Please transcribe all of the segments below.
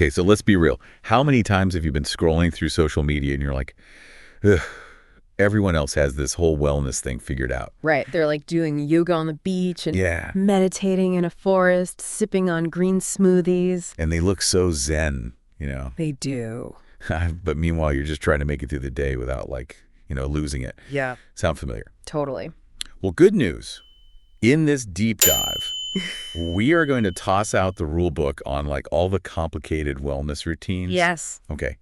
Okay, so let's be real. How many times have you been scrolling through social media and you're like, ugh, everyone else has this whole wellness thing figured out? Right. They're like doing yoga on the beach and Yeah. meditating in a forest, sipping on green smoothies. And they look so zen, you know. They do. But meanwhile, you're just trying to make it through the day without, losing it. Yeah. Sound familiar? Totally. Well, good news. In this deep dive, we are going to toss out the rule book on all the complicated wellness routines. Yes. Okay.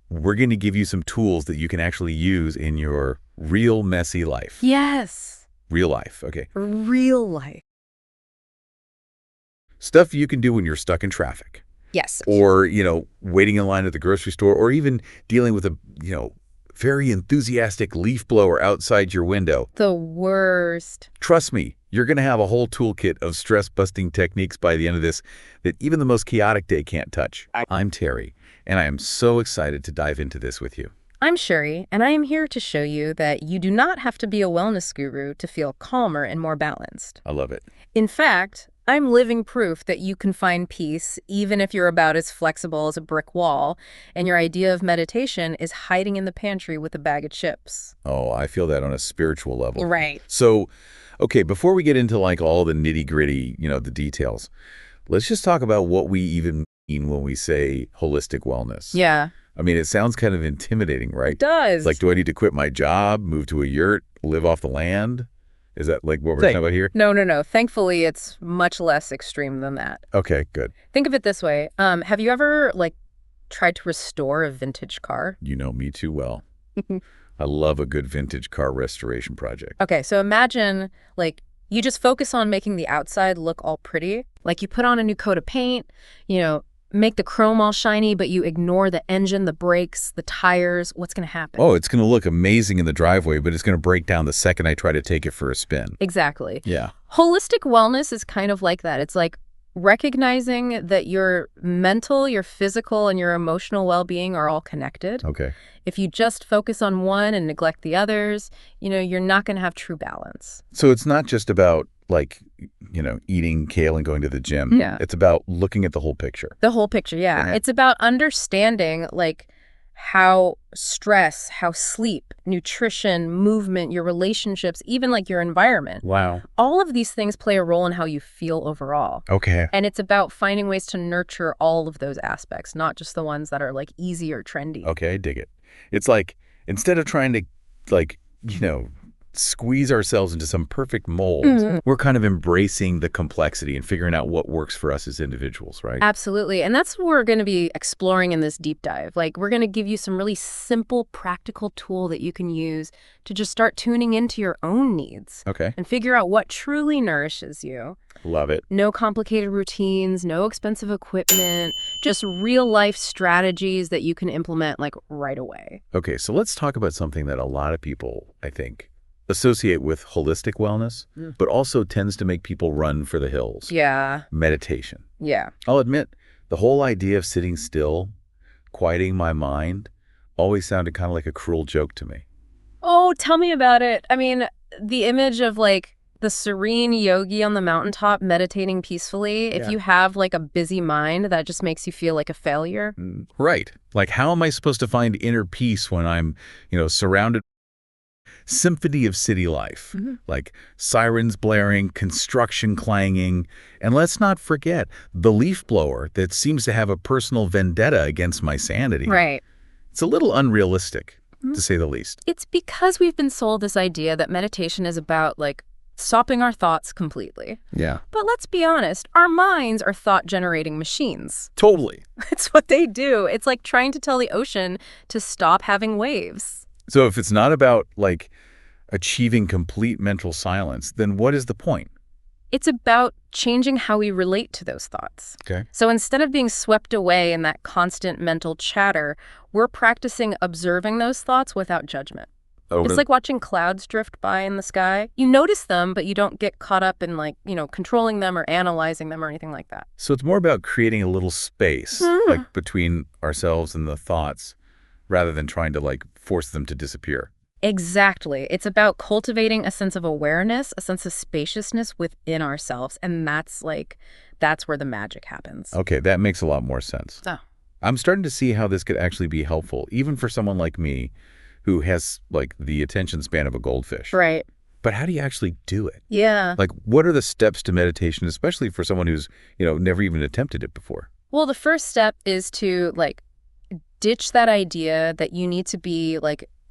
We're going to give you some tools that you can actually use in your real messy life. Yes. Real life. Okay. Real life. Stuff you can do when you're stuck in traffic. Yes. Or, waiting in line at the grocery store, or even dealing with a, very enthusiastic leaf blower outside your window. The worst. Trust me, you're going to have a whole toolkit of stress-busting techniques by the end of this that even the most chaotic day can't touch. I'm Terry, and I am so excited to dive into this with you. I'm Sheri, and I am here to show you that you do not have to be a wellness guru to feel calmer and more balanced. I love it. In fact, I'm living proof that you can find peace even if you're about as flexible as a brick wall and your idea of meditation is hiding in the pantry with a bag of chips. Oh, I feel that on a spiritual level. Right. So, okay, before we get into all the nitty-gritty, the details, let's just talk about what we even mean when we say holistic wellness. Yeah. I mean, it sounds kind of intimidating, right? It does. Do I need to quit my job, move to a yurt, live off the land? Is that what we're talking about here? No. Thankfully, it's much less extreme than that. Okay, good. Think of it this way. Have you ever, tried to restore a vintage car? You know me too well. I love a good vintage car restoration project. Okay, so imagine, you just focus on making the outside look all pretty. You put on a new coat of paint, make the chrome all shiny, but you ignore the engine, the brakes, the tires. What's going to happen? Oh, it's going to look amazing in the driveway, but it's going to break down the second I try to take it for a spin. Exactly. Yeah. Holistic wellness is kind of like that. It's like recognizing that your mental, your physical, and your emotional well-being are all connected. Okay. If you just focus on one and neglect the others, you're not going to have true balance. So it's not just about eating kale and going to the gym. Yeah. It's about looking at the whole picture. The whole picture, yeah. Uh-huh. It's about understanding, how stress, how sleep, nutrition, movement, your relationships, even your environment. Wow. All of these things play a role in how you feel overall. Okay. And it's about finding ways to nurture all of those aspects, not just the ones that are easy or trendy. Okay, I dig it. It's instead of trying to, squeeze ourselves into some perfect mold, we're kind of embracing the complexity and figuring out what works for us as individuals, right? Absolutely. And that's what we're going to be exploring in this deep dive. We're going to give you some really simple, practical tool that you can use to just start tuning into your own needs. Okay. And figure out what truly nourishes you. Love it. No complicated routines, no expensive equipment, just real-life strategies that you can implement right away. Okay, so let's talk about something that a lot of people, I think, associate with holistic wellness, but also tends to make people run for the hills. Yeah. Meditation. Yeah. I'll admit, the whole idea of sitting still, quieting my mind, always sounded kind of like a cruel joke to me. Oh, tell me about it. I mean, the image of the serene yogi on the mountaintop meditating peacefully, if you have a busy mind, that just makes you feel like a failure. Right. How am I supposed to find inner peace when I'm, surrounded symphony of city life, sirens blaring, construction clanging, and let's not forget the leaf blower that seems to have a personal vendetta against my sanity. Right. It's a little unrealistic, to say the least. It's because we've been sold this idea that meditation is about stopping our thoughts completely. Yeah. But let's be honest, our minds are thought-generating machines. Totally. It's what they do. It's like trying to tell the ocean to stop having waves. So if it's not about, achieving complete mental silence, then what is the point? It's about changing how we relate to those thoughts. Okay. So instead of being swept away in that constant mental chatter, we're practicing observing those thoughts without judgment. It's like watching clouds drift by in the sky. You notice them, but you don't get caught up in controlling them or analyzing them or anything like that. So it's more about creating a little space between ourselves and the thoughts rather than trying to force them to disappear. Exactly. It's about cultivating a sense of awareness, a sense of spaciousness within ourselves. And that's where the magic happens. Okay, that makes a lot more sense. So, I'm starting to see how this could actually be helpful, even for someone like me who has, like, the attention span of a goldfish. right. But how do you actually do it? Yeah. Like, what are the steps to meditation, especially for someone who's, never even attempted it before? Well, the first step is to, ditch that idea that you need to be,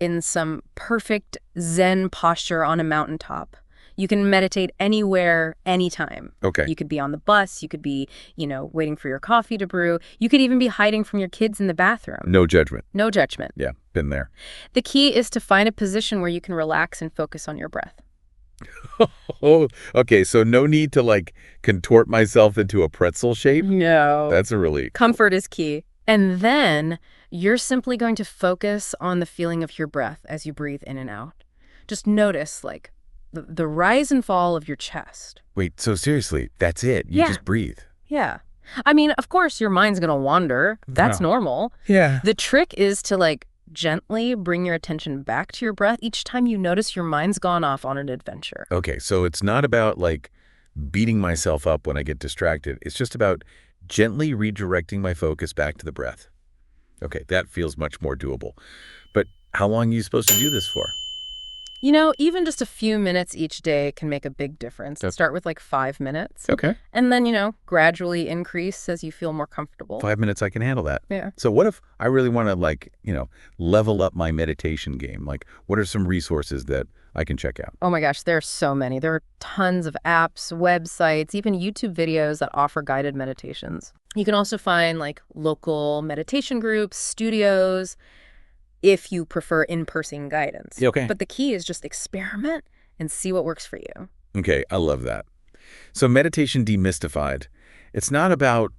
in some perfect Zen posture on a mountaintop. You can meditate anywhere, anytime. Okay. You could be on the bus. You could be, waiting for your coffee to brew. You could even be hiding from your kids in the bathroom. No judgment. No judgment. Yeah, been there. The key is to find a position where you can relax and focus on your breath. Oh, okay. So no need to, contort myself into a pretzel shape? No. That's a relief. Comfort is key. And then you're simply going to focus on the feeling of your breath as you breathe in and out. Just notice, the rise and fall of your chest. Wait, so seriously, that's it? You just breathe? Yeah. I mean, of course, your mind's going to wander. That's normal. Yeah. The trick is to, gently bring your attention back to your breath each time you notice your mind's gone off on an adventure. Okay, so it's not about, beating myself up when I get distracted. It's just about gently redirecting my focus back to the breath. Okay, that feels much more doable. But how long are you supposed to do this for? Even just a few minutes each day can make a big difference. Okay. Start with 5 minutes. Okay. And then, gradually increase as you feel more comfortable. 5 minutes, I can handle that. Yeah. So what if I really want to, level up my meditation game? What are some resources that I can check out? Oh my gosh, there are so many. There are tons of apps, websites, even YouTube videos that offer guided meditations. You can also find local meditation groups, studios, if you prefer in-person guidance. Okay. But the key is just experiment and see what works for you. Okay, I love that. So meditation demystified. It's not about,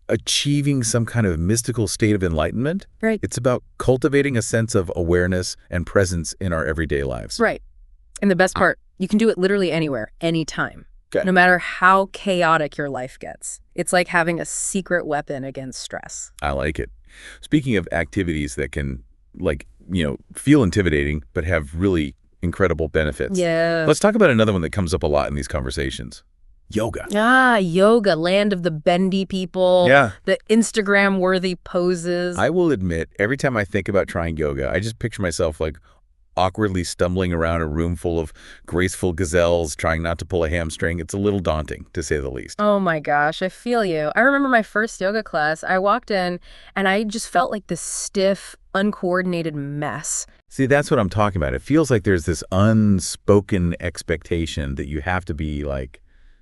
achieving some kind of mystical state of enlightenment. Right. It's about cultivating a sense of awareness and presence in our everyday lives. Right. And the best part, you can do it literally anywhere, anytime. Okay. No matter how chaotic your life gets. It's like having a secret weapon against stress. I like it. Speaking of activities that can, feel intimidating but have really incredible benefits. Yeah. Let's talk about another one that comes up a lot in these conversations. Yoga. Yoga, land of the bendy people. Yeah. The Instagram-worthy poses. I will admit, every time I think about trying yoga, I just picture myself awkwardly stumbling around a room full of graceful gazelles trying not to pull a hamstring. It's a little daunting, to say the least. Oh my gosh, I feel you. I remember my first yoga class. I walked in and I just felt like this stiff, uncoordinated mess. See, that's what I'm talking about. It feels like there's this unspoken expectation that you have to be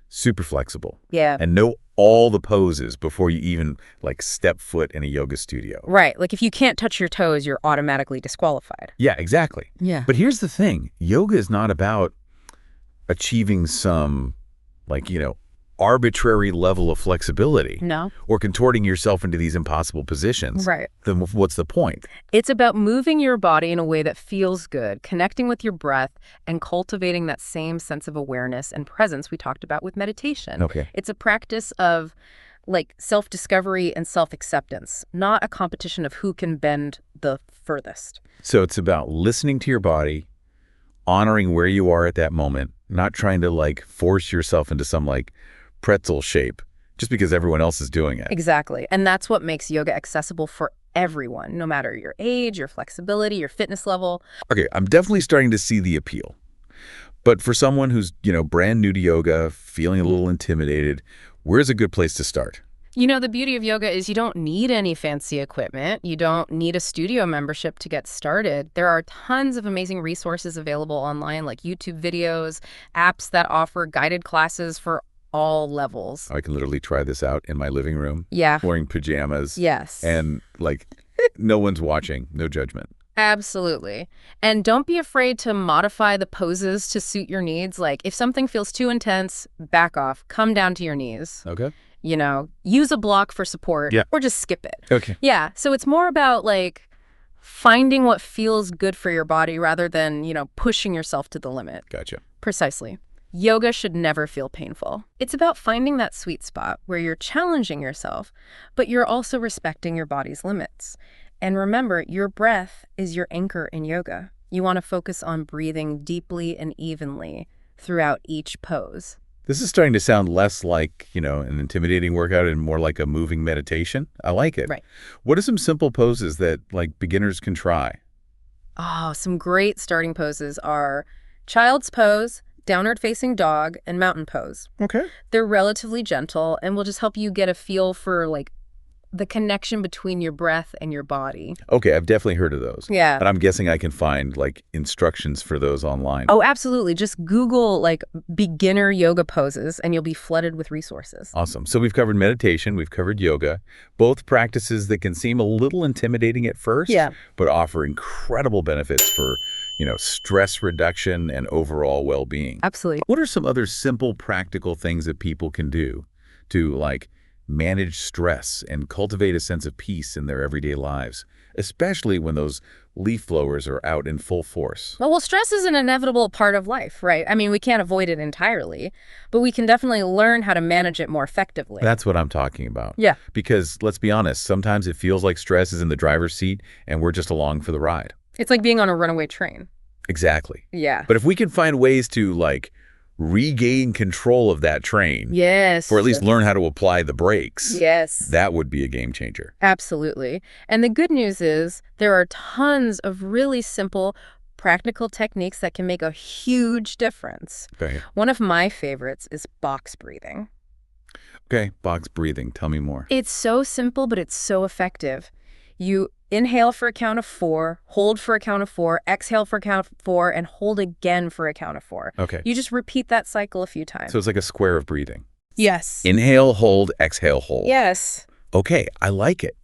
super flexible. Yeah. And know all the poses before you even step foot in a yoga studio. Right. If you can't touch your toes, you're automatically disqualified. Yeah, exactly. Yeah. But here's the thing. Yoga is not about achieving some arbitrary level of flexibility. No. Or contorting yourself into these impossible positions. Right. Then what's the point? It's about moving your body in a way that feels good, connecting with your breath, and cultivating that same sense of awareness and presence we talked about with meditation. Okay. It's a practice of self-discovery and self-acceptance, not a competition of who can bend the furthest. So it's about listening to your body, honoring where you are at that moment, not trying to force yourself into some pretzel shape just because everyone else is doing it. Exactly. And that's what makes yoga accessible for everyone, no matter your age, your flexibility, your fitness level. Okay, I'm definitely starting to see the appeal. But for someone who's, brand new to yoga, feeling a little intimidated, where's a good place to start? The beauty of yoga is you don't need any fancy equipment. You don't need a studio membership to get started. There are tons of amazing resources available online, like YouTube videos, apps that offer guided classes for all levels. I can literally try this out in my living room. Yeah. Wearing pajamas. Yes. And no one's watching, no judgment. Absolutely. And don't be afraid to modify the poses to suit your needs. If something feels too intense, back off, come down to your knees. Okay. Use a block for support. Yeah. Or just skip it. Okay. Yeah. So it's more about finding what feels good for your body rather than, pushing yourself to the limit. Gotcha. Precisely. Yoga should never feel painful. It's about finding that sweet spot where you're challenging yourself, but you're also respecting your body's limits. And remember, your breath is your anchor in yoga. You want to focus on breathing deeply and evenly throughout each pose. This is starting to sound less like, an intimidating workout and more like a moving meditation. I like it. Right. What are some simple poses that, beginners can try? Oh, some great starting poses are child's pose, downward facing dog, and mountain pose. Okay. They're relatively gentle and will just help you get a feel for the connection between your breath and your body. Okay, I've definitely heard of those. Yeah. And I'm guessing I can find, instructions for those online. Oh, absolutely. Just Google, beginner yoga poses, and you'll be flooded with resources. Awesome. So we've covered meditation, we've covered yoga, both practices that can seem a little intimidating at first, but offer incredible benefits for, stress reduction and overall well-being. Absolutely. What are some other simple, practical things that people can do to, manage stress and cultivate a sense of peace in their everyday lives, especially when those leaf blowers are out in full force? Well, stress is an inevitable part of life, right? I mean, we can't avoid it entirely, but we can definitely learn how to manage it more effectively. That's what I'm talking about. Yeah. Because let's be honest, sometimes it feels like stress is in the driver's seat and we're just along for the ride. It's like being on a runaway train. Exactly. Yeah. But if we can find ways to, regain control of that train. Yes. Or at least learn how to apply the brakes. Yes. That would be a game changer. Absolutely. And the good news is there are tons of really simple, practical techniques that can make a huge difference. Okay. One of my favorites is box breathing. Okay, box breathing. Tell me more. It's so simple, but it's so effective. You inhale for a count of 4, hold for a count of 4, exhale for a count of 4, and hold again for a count of 4. Okay. You just repeat that cycle a few times. So it's like a square of breathing. Yes. Inhale, hold, exhale, hold. Yes. Okay, I like it.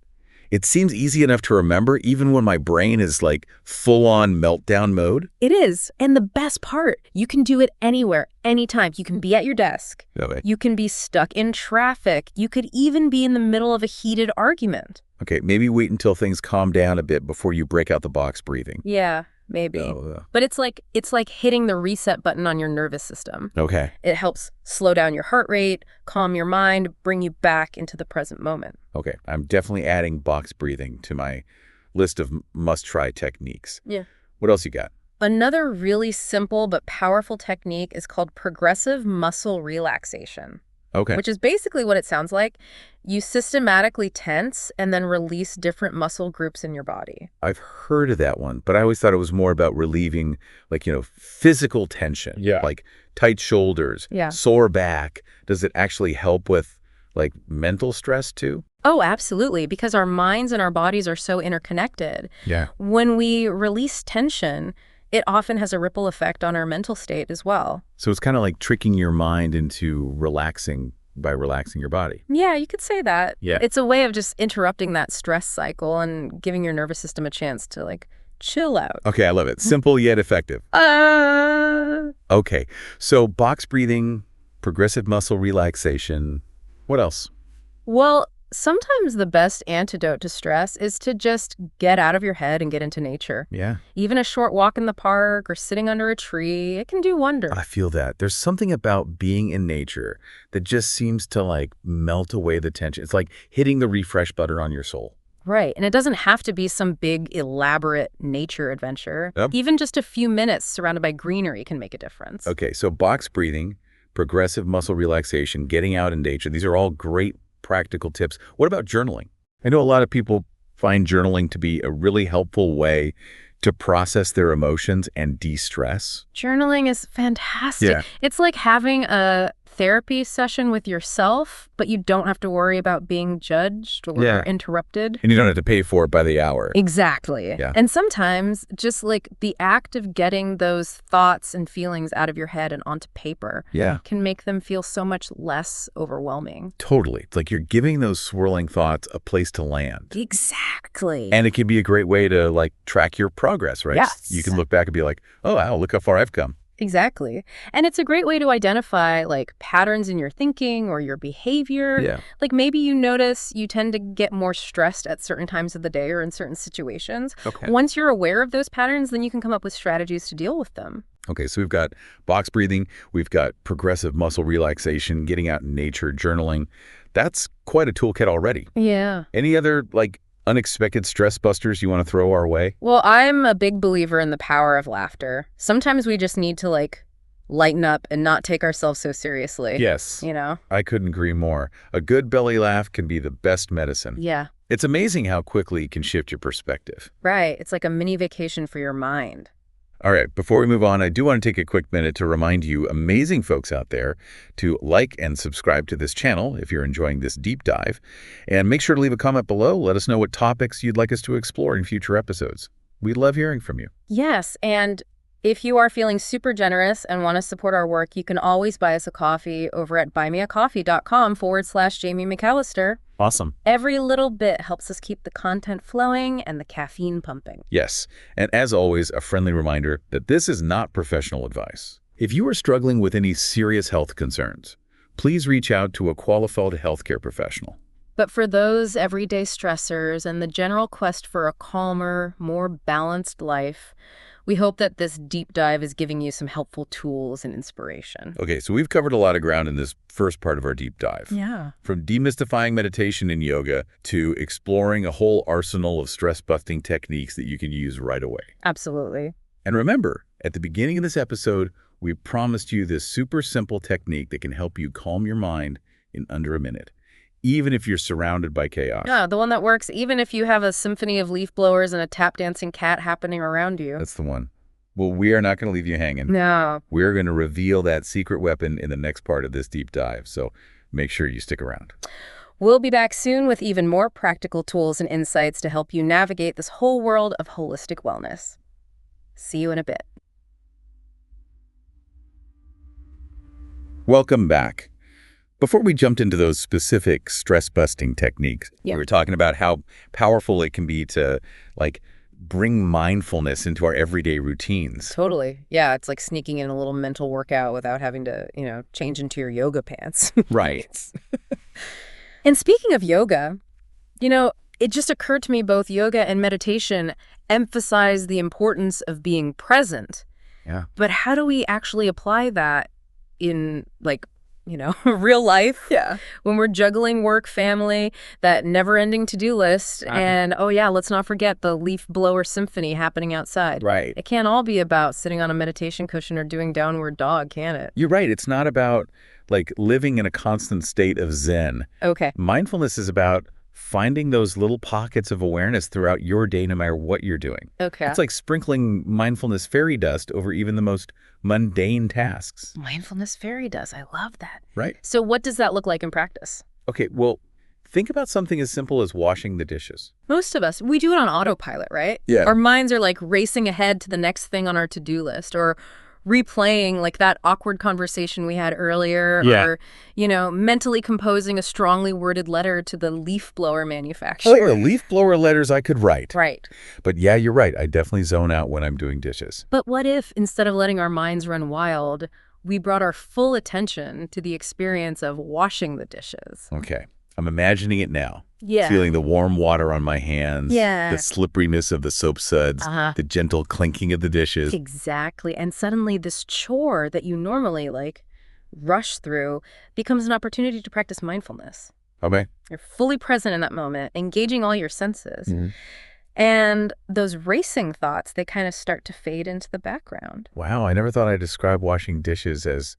It seems easy enough to remember even when my brain is full-on meltdown mode. It is. And the best part, you can do it anywhere, anytime. You can be at your desk. Okay. You can be stuck in traffic. You could even be in the middle of a heated argument. Okay, maybe wait until things calm down a bit before you break out the box breathing. Yeah, maybe. But it's like hitting the reset button on your nervous system. Okay. It helps slow down your heart rate, calm your mind, bring you back into the present moment. Okay, I'm definitely adding box breathing to my list of must-try techniques. Yeah. What else you got? Another really simple but powerful technique is called progressive muscle relaxation. Okay. Which is basically what it sounds like. You systematically tense and then release different muscle groups in your body. I've heard of that one, but I always thought it was more about relieving, physical tension. Yeah. Like tight shoulders, sore back. Does it actually help with, mental stress too? Oh, absolutely, because our minds and our bodies are so interconnected. Yeah. When we release tension, it often has a ripple effect on our mental state as well. So it's kind of like tricking your mind into relaxing by relaxing your body. Yeah, you could say that. Yeah. It's a way of just interrupting that stress cycle and giving your nervous system a chance to, chill out. Okay, I love it. Simple yet effective. Okay, so box breathing, progressive muscle relaxation. What else? Well, sometimes the best antidote to stress is to just get out of your head and get into nature. Yeah. Even a short walk in the park or sitting under a tree, it can do wonders. I feel that. There's something about being in nature that just seems to melt away the tension. It's like hitting the refresh button on your soul. Right. And it doesn't have to be some big, elaborate nature adventure. Yep. Even just a few minutes surrounded by greenery can make a difference. Okay, so box breathing, progressive muscle relaxation, getting out in nature, these are all great practical tips. What about journaling? I know a lot of people find journaling to be a really helpful way to process their emotions and de-stress. Journaling is fantastic. Yeah. It's like having a therapy session with yourself, but you don't have to worry about being judged or interrupted. And you don't have to pay for it by the hour. Exactly. Yeah. And sometimes just the act of getting those thoughts and feelings out of your head and onto paper can make them feel so much less overwhelming. Totally. It's like you're giving those swirling thoughts a place to land. Exactly. And it can be a great way to track your progress, right? Yes. You can look back and be like, oh, wow, look how far I've come. Exactly. And it's a great way to identify patterns in your thinking or your behavior. Yeah. Maybe you notice you tend to get more stressed at certain times of the day or in certain situations. Okay. Once you're aware of those patterns, then you can come up with strategies to deal with them. Okay, so we've got box breathing, we've got progressive muscle relaxation, getting out in nature, journaling. That's quite a toolkit already. Yeah. Any other unexpected stress busters you want to throw our way? Well, I'm a big believer in the power of laughter. Sometimes we just need to, lighten up and not take ourselves so seriously. Yes. You know? I couldn't agree more. A good belly laugh can be the best medicine. Yeah. It's amazing how quickly it can shift your perspective. Right. It's like a mini vacation for your mind. All right, before we move on, I do want to take a quick minute to remind you amazing folks out there to like and subscribe to this channel if you're enjoying this deep dive. And make sure to leave a comment below. Let us know what topics you'd like us to explore in future episodes. We'd love hearing from you. Yes, and if you are feeling super generous and want to support our work, you can always buy us a coffee over at buymeacoffee.com/Jamie McAllister. Awesome. Every little bit helps us keep the content flowing and the caffeine pumping. Yes, and as always, a friendly reminder that this is not professional advice. If you are struggling with any serious health concerns, please reach out to a qualified healthcare professional. But for those everyday stressors and the general quest for a calmer, more balanced life, we hope that this deep dive is giving you some helpful tools and inspiration. Okay, so we've covered a lot of ground in this first part of our deep dive. Yeah. From demystifying meditation and yoga to exploring a whole arsenal of stress-busting techniques that you can use right away. Absolutely. And remember, at the beginning of this episode, we promised you this super simple technique that can help you calm your mind in under a minute, even if you're surrounded by chaos. Yeah, the one that works even if you have a symphony of leaf blowers and a tap-dancing cat happening around you. That's the one. Well, we are not going to leave you hanging. No. We're going to reveal that secret weapon in the next part of this deep dive, so make sure you stick around. We'll be back soon with even more practical tools and insights to help you navigate this whole world of holistic wellness. See you in a bit. Welcome back. Before we jumped into those specific stress-busting techniques, we were talking about how powerful it can be to, bring mindfulness into our everyday routines. Totally. Yeah, it's like sneaking in a little mental workout without having to, change into your yoga pants. Right. And speaking of yoga, it just occurred to me both yoga and meditation emphasize the importance of being present. Yeah. But how do we actually apply that in, real life? Yeah. When we're juggling work, family, that never-ending to-do list, and, let's not forget the leaf blower symphony happening outside. Right. It can't all be about sitting on a meditation cushion or doing downward dog, can it? You're right. It's not about, living in a constant state of zen. Okay. Mindfulness is about finding those little pockets of awareness throughout your day no matter what you're doing. Okay. It's like sprinkling mindfulness fairy dust over even the most mundane tasks. Mindfulness fairy dust. I love that. Right. So what does that look like in practice? Okay, well, think about something as simple as washing the dishes. Most of us, we do it on autopilot, right? Yeah. Our minds are racing ahead to the next thing on our to-do list, or replaying that awkward conversation we had earlier, or, mentally composing a strongly worded letter to the leaf blower manufacturer. Oh, the leaf blower letters I could write. Right. But yeah, you're right. I definitely zone out when I'm doing dishes. But what if, instead of letting our minds run wild, we brought our full attention to the experience of washing the dishes? Okay. I'm imagining it now. Yeah. Feeling the warm water on my hands. Yeah. The slipperiness of the soap suds. The gentle clinking of the dishes. Exactly. And suddenly this chore that you normally rush through becomes an opportunity to practice mindfulness. Okay. You're fully present in that moment, engaging all your senses. Mm-hmm. And those racing thoughts, they kind of start to fade into the background. Wow. I never thought I'd describe washing dishes as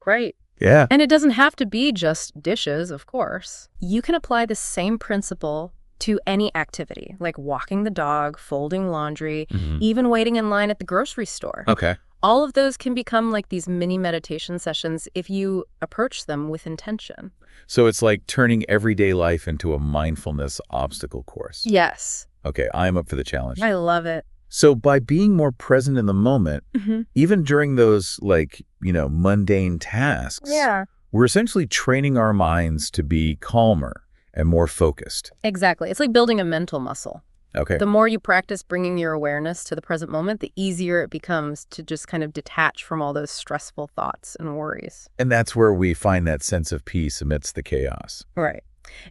Right. Yeah. And it doesn't have to be just dishes, of course. You can apply the same principle to any activity, like walking the dog, folding laundry, even waiting in line at the grocery store. Okay. All of those can become these mini meditation sessions if you approach them with intention. So it's like turning everyday life into a mindfulness obstacle course. Yes. Okay, I'm up for the challenge. I love it. So by being more present in the moment, even during those mundane tasks, we're essentially training our minds to be calmer and more focused. Exactly. It's like building a mental muscle. Okay. The more you practice bringing your awareness to the present moment, the easier it becomes to just kind of detach from all those stressful thoughts and worries. And that's where we find that sense of peace amidst the chaos. Right.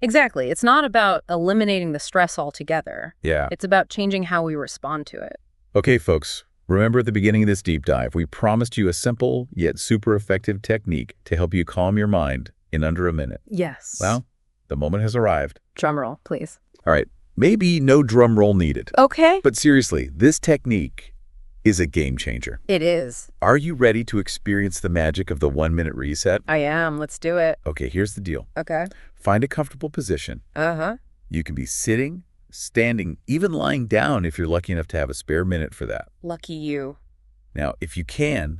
Exactly. It's not about eliminating the stress altogether. Yeah. It's about changing how we respond to it. Okay, folks. Remember at the beginning of this deep dive, we promised you a simple yet super effective technique to help you calm your mind in under a minute. Yes. Well, The moment has arrived. Drum roll, please. All right. Maybe no drum roll needed. Okay. But seriously, this technique is a game changer. It is. Are you ready to experience the magic of the 1-minute reset? I am. Let's do it. Okay, here's the deal. Okay. Find a comfortable position. Uh-huh. You can be sitting, standing, even lying down if you're lucky enough to have a spare minute for that. Lucky you. Now, if you can,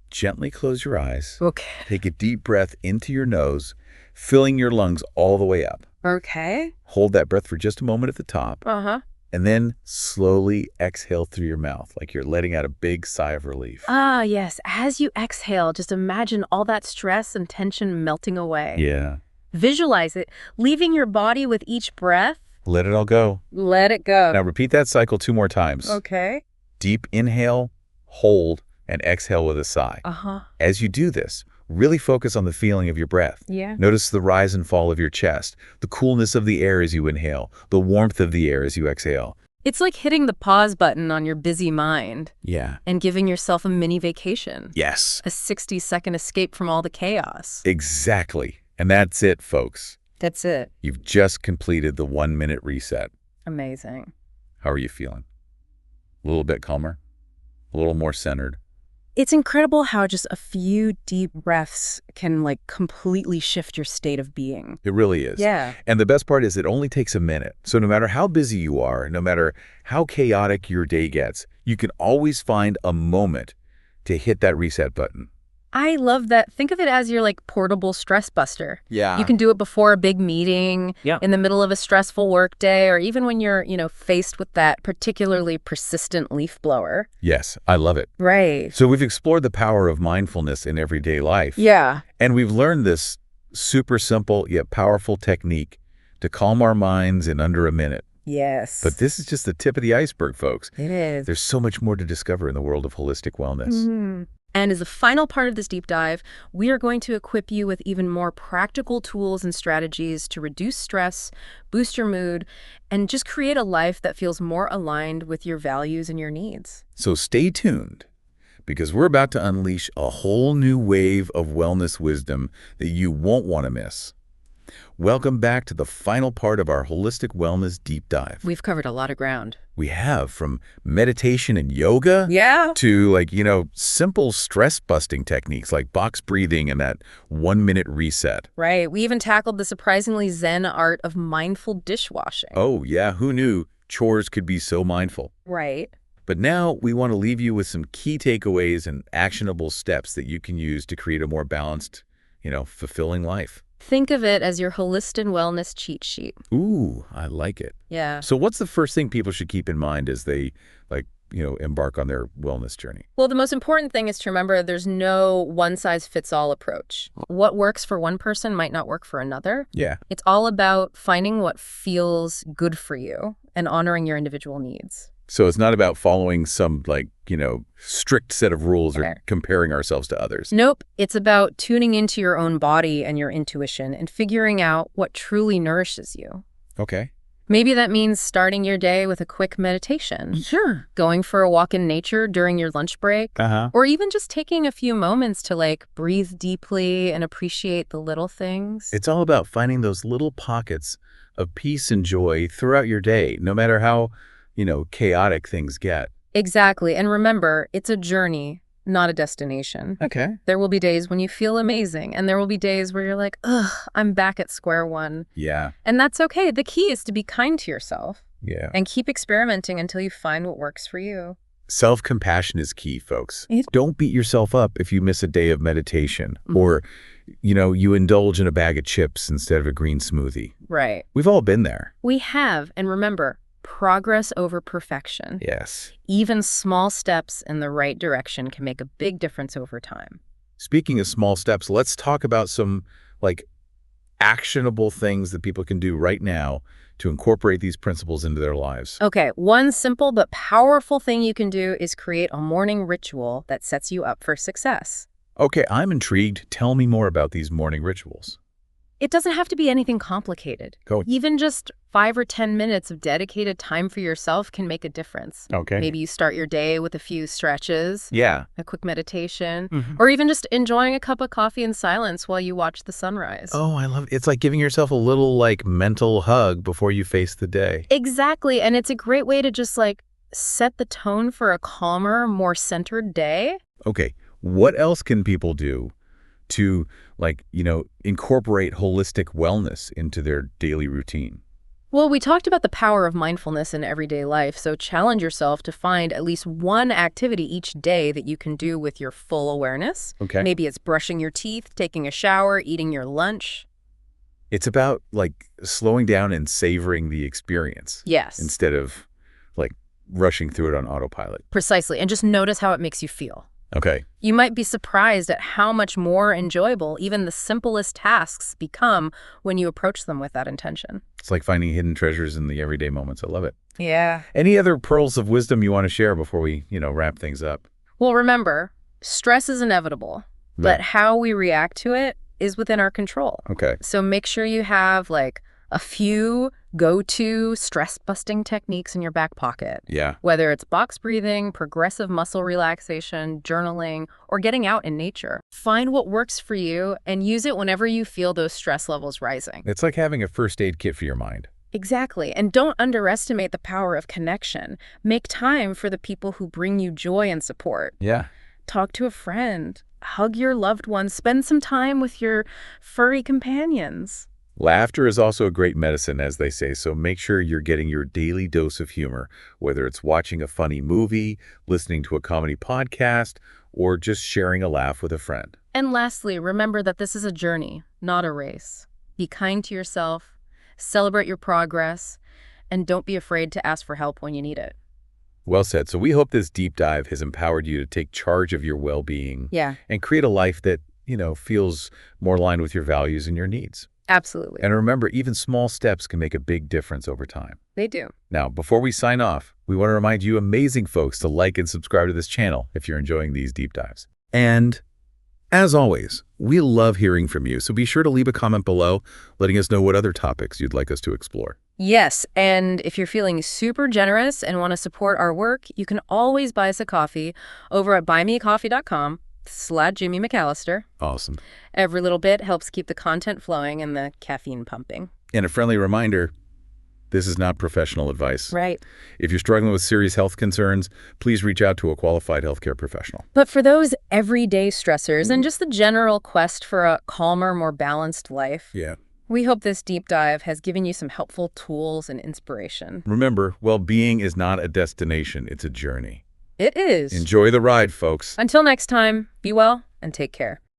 gently close your eyes. Okay. Take a deep breath into your nose, filling your lungs all the way up. Okay. Hold that breath for just a moment at the top. Uh-huh. And then slowly exhale through your mouth, like you're letting out a big sigh of relief. Ah, yes. As you exhale, just imagine all that stress and tension melting away. Yeah. Visualize it, leaving your body with each breath. Let it all go. Let it go. Now repeat that cycle 2 more times. Okay. Deep inhale, hold, and exhale with a sigh. Uh-huh. As you do this, really focus on the feeling of your breath. Yeah. Notice the rise and fall of your chest, the coolness of the air as you inhale, the warmth of the air as you exhale. It's like hitting the pause button on your busy mind Yeah. and giving yourself a mini vacation. Yes. A 60-second escape from all the chaos. Exactly. And that's it, folks. That's it. You've just completed the 1-minute reset. Amazing. How are you feeling? A little bit calmer? A little more centered? It's incredible how just a few deep breaths can completely shift your state of being. It really is. Yeah. And the best part is it only takes a minute. So no matter how busy you are, no matter how chaotic your day gets, you can always find a moment to hit that reset button. I love that. Think of it as your portable stress buster. Yeah. You can do it before a big meeting, in the middle of a stressful work day, or even when you're, faced with that particularly persistent leaf blower. Yes, I love it. Right. So we've explored the power of mindfulness in everyday life. Yeah. And we've learned this super simple yet powerful technique to calm our minds in under a minute. Yes. But this is just the tip of the iceberg, folks. It is. There's so much more to discover in the world of holistic wellness. Mm-hmm. And as the final part of this deep dive, we are going to equip you with even more practical tools and strategies to reduce stress, boost your mood, and just create a life that feels more aligned with your values and your needs. So stay tuned, because we're about to unleash a whole new wave of wellness wisdom that you won't want to miss. Welcome back to the final part of our holistic wellness deep dive. We've covered a lot of ground. We have, from meditation and yoga to, simple stress-busting techniques like box breathing and that 1-minute reset. Right. We even tackled the surprisingly zen art of mindful dishwashing. Oh, yeah. Who knew chores could be so mindful? Right. But now we want to leave you with some key takeaways and actionable steps that you can use to create a more balanced, fulfilling life. Think of it as your holistic wellness cheat sheet. Ooh, I like it. Yeah. So what's the first thing people should keep in mind as they, embark on their wellness journey? Well, the most important thing is to remember there's no one-size-fits-all approach. What works for one person might not work for another. Yeah. It's all about finding what feels good for you and honoring your individual needs. So it's not about following some, strict set of rules or Okay. comparing ourselves to others. Nope. It's about tuning into your own body and your intuition and figuring out what truly nourishes you. Okay. Maybe that means starting your day with a quick meditation. Sure. Going for a walk in nature during your lunch break. Uh-huh. Or even just taking a few moments to breathe deeply and appreciate the little things. It's all about finding those little pockets of peace and joy throughout your day, no matter how, chaotic things get. Exactly. And remember, it's a journey, not a destination. Okay. There will be days when you feel amazing, and there will be days where you're like, ugh, I'm back at square one. Yeah. And that's okay. The key is to be kind to yourself Yeah. and keep experimenting until you find what works for you. Self-compassion is key, folks. It- Don't beat yourself up if you miss a day of meditation or, you indulge in a bag of chips instead of a green smoothie. Right. We've all been there. We have. And remember, progress over perfection. Yes. Even small steps in the right direction can make a big difference over time. Speaking of small steps, let's talk about some, actionable things that people can do right now to incorporate these principles into their lives. Okay, one simple but powerful thing you can do is create a morning ritual that sets you up for success. Okay, I'm intrigued. Tell me more about these morning rituals. It doesn't have to be anything complicated. Go. Even just 5 or 10 minutes of dedicated time for yourself can make a difference. Okay. Maybe you start your day with a few stretches, Yeah. a quick meditation, or even just enjoying a cup of coffee in silence while you watch the sunrise. Oh, I love it. It's like giving yourself a little mental hug before you face the day. Exactly. And it's a great way to just set the tone for a calmer, more centered day. Okay. What else can people do to incorporate holistic wellness into their daily routine? Well, we talked about the power of mindfulness in everyday life, so challenge yourself to find at least one activity each day that you can do with your full awareness. Okay. Maybe it's brushing your teeth, taking a shower, eating your lunch. It's about slowing down and savoring the experience. Yes. Instead of rushing through it on autopilot. Precisely. And just notice how it makes you feel. Okay. You might be surprised at how much more enjoyable even the simplest tasks become when you approach them with that intention. It's like finding hidden treasures in the everyday moments. I love it. Yeah. Any other pearls of wisdom you want to share before we, wrap things up? Well, remember, stress is inevitable, but how we react to it is within our control. Okay. So make sure you have a few go-to stress-busting techniques in your back pocket. Yeah. Whether it's box breathing, progressive muscle relaxation, journaling, or getting out in nature. Find what works for you and use it whenever you feel those stress levels rising. It's like having a first aid kit for your mind. Exactly. And don't underestimate the power of connection. Make time for the people who bring you joy and support. Yeah. Talk to a friend. Hug your loved ones. Spend some time with your furry companions. Laughter is also a great medicine, as they say, so make sure you're getting your daily dose of humor, whether it's watching a funny movie, listening to a comedy podcast, or just sharing a laugh with a friend. And lastly, remember that this is a journey, not a race. Be kind to yourself, celebrate your progress, and don't be afraid to ask for help when you need it. Well said. So we hope this deep dive has empowered you to take charge of your well-being and create a life that, feels more aligned with your values and your needs. Absolutely. And remember, even small steps can make a big difference over time. They do. Now, before we sign off, we want to remind you amazing folks to like and subscribe to this channel if you're enjoying these deep dives. And as always, we love hearing from you, so be sure to leave a comment below letting us know what other topics you'd like us to explore. Yes, and if you're feeling super generous and want to support our work, you can always buy us a coffee over at buymeacoffee.com/Jimmy McAllister. Awesome. Every little bit helps keep the content flowing and the caffeine pumping. And a friendly reminder, this is not professional advice. Right. If you're struggling with serious health concerns, please reach out to a qualified healthcare professional. But for those everyday stressors and just the general quest for a calmer, more balanced life, we hope this deep dive has given you some helpful tools and inspiration. Remember, well-being is not a destination, it's a journey. It is. Enjoy the ride, folks. Until next time, be well and take care.